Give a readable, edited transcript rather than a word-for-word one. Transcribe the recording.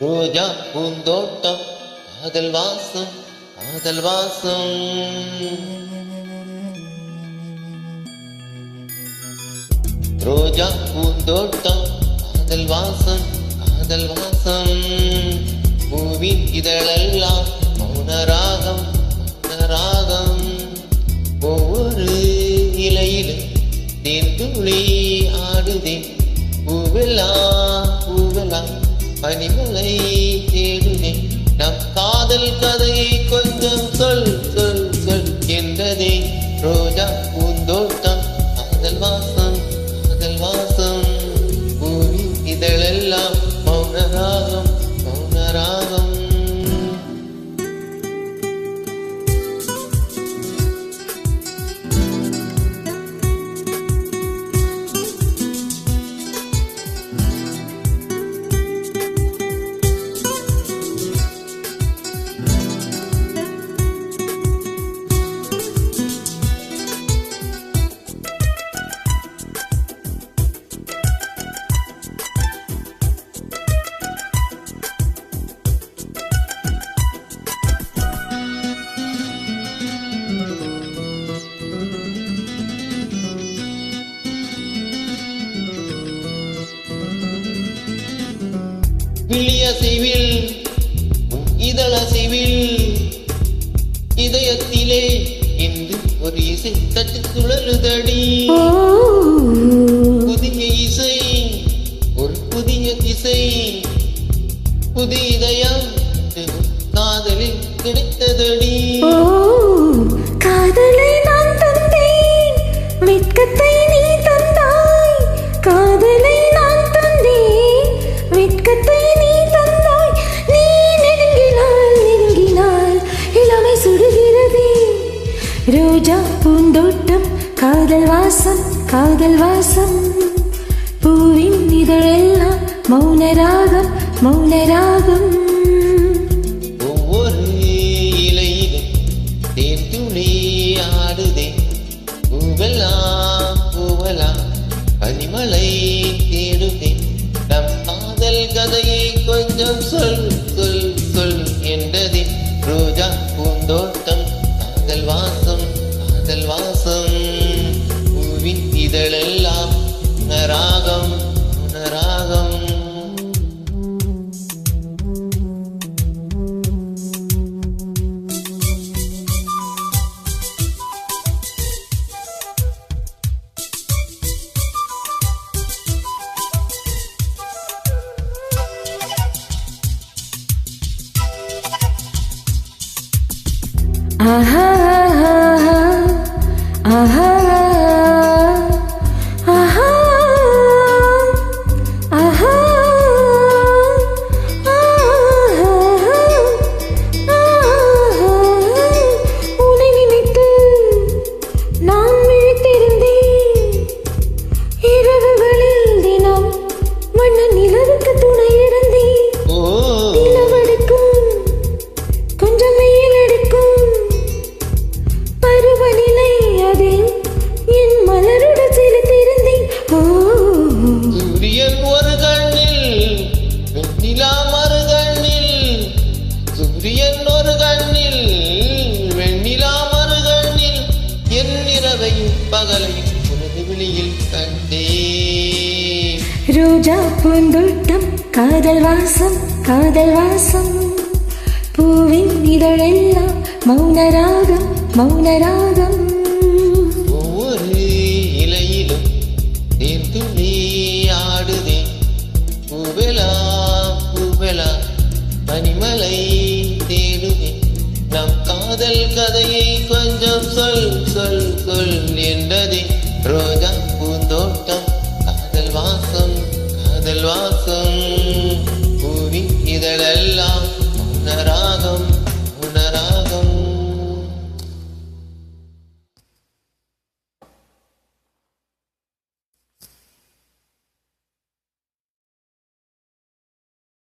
ரோஜா பூந்தோட்டம் காதல் வாசம் காதல் வாசம். ரோஜா பூந்தோட்டம் காதல் வாசம் காதல் வாசம். பூவின் இதழெல்லாம் மௌனராகம் மௌனராகம். ஒவ்வொரு இலையிலும் தேன்துளி ஆடுதே. பூவெல்லாம் பூவெல்லாம் பனிமலை தேடுதே. நம் காதல் கதையை கொஞ்சம் சொல் சொல் சொல் என்றதே. ரோஜா பூந்தோட்டம் காதல் வாசம் காதல் வாசம். பூவின் இதழெல்லாம் மௌனராகம் மௌனராகம். விழியசைவில் இதழசைவில் இதயத்திலே என்று ஒரு இசை தட்டு சுழலுதடி. புதிய இசை ஒரு புதிய திசை. புதிய இதயம் காதலில் கிடைத்ததடி. காதலை நான் தந்தேன், வெட்கத்தை நீ தந்தாய். காதலை நான் தந்தேன், வெட்கத்தை நீ தந்தாய். நீ நெருங்கினால் நெருங்கினால் இளமை சுடுகிறதே. ரோஜா பூந்தோட்டம் காதல் வாசம் காதல் வாசம். பூவின் இதழெல்லாம் மௌனராகம் மௌனராகம். ஒவ்வொரு இலையிலும் தேன்துளி ஆடுதே. பூவெல்லாம் பூவெல்லாம் பனிமலை தேடுதே. நம் காதல் கதையை கொஞ்சம் சொல் சொல் சொல் என்றதே. ரோஜா பூந்தோட்டம் காதல் வாசம் காதல் வாசம். பூவின் இதழெல்லாம் உணராகம் உணராகம். ஆஹா ஆஹா ஆஹா ஆஹா உன்னை நினைத்து நான் விழித்திருந்தேன். இரவுகளில் தினம் வண்ண நிலவுக்கு துணை இருந்தேன். நிலவெடுக்கும் கொஞ்சம் வெயில் எடுக்கும் பருவநிலை அதில் என் மலரோடு செலுத்திருந்தேன். சூரியன் ஒரு கண்ணில் வெண்ணிலா மறு கண்ணில். சூரியன் ஒரு கண்ணில் வெண்ணிலா மறு கண்ணில். என் இரவையும் பகலையும் உனது விழியில் கண்டே. ரோஜா பூந்தோட்டம் காதல் வாசம் காதல் வாசம். பூவின் இதழெல்லாம் மௌனராகம் மௌனராகம். ஒவ்வொரு இலையிலும் தேன்துளி ஆடுதே. பூவெலா பூவெலா பனிமலை தேடுதே. நம் காதல் கதையை கொஞ்சம் சொல் சொல் சொல் என்றதே. ரோஜா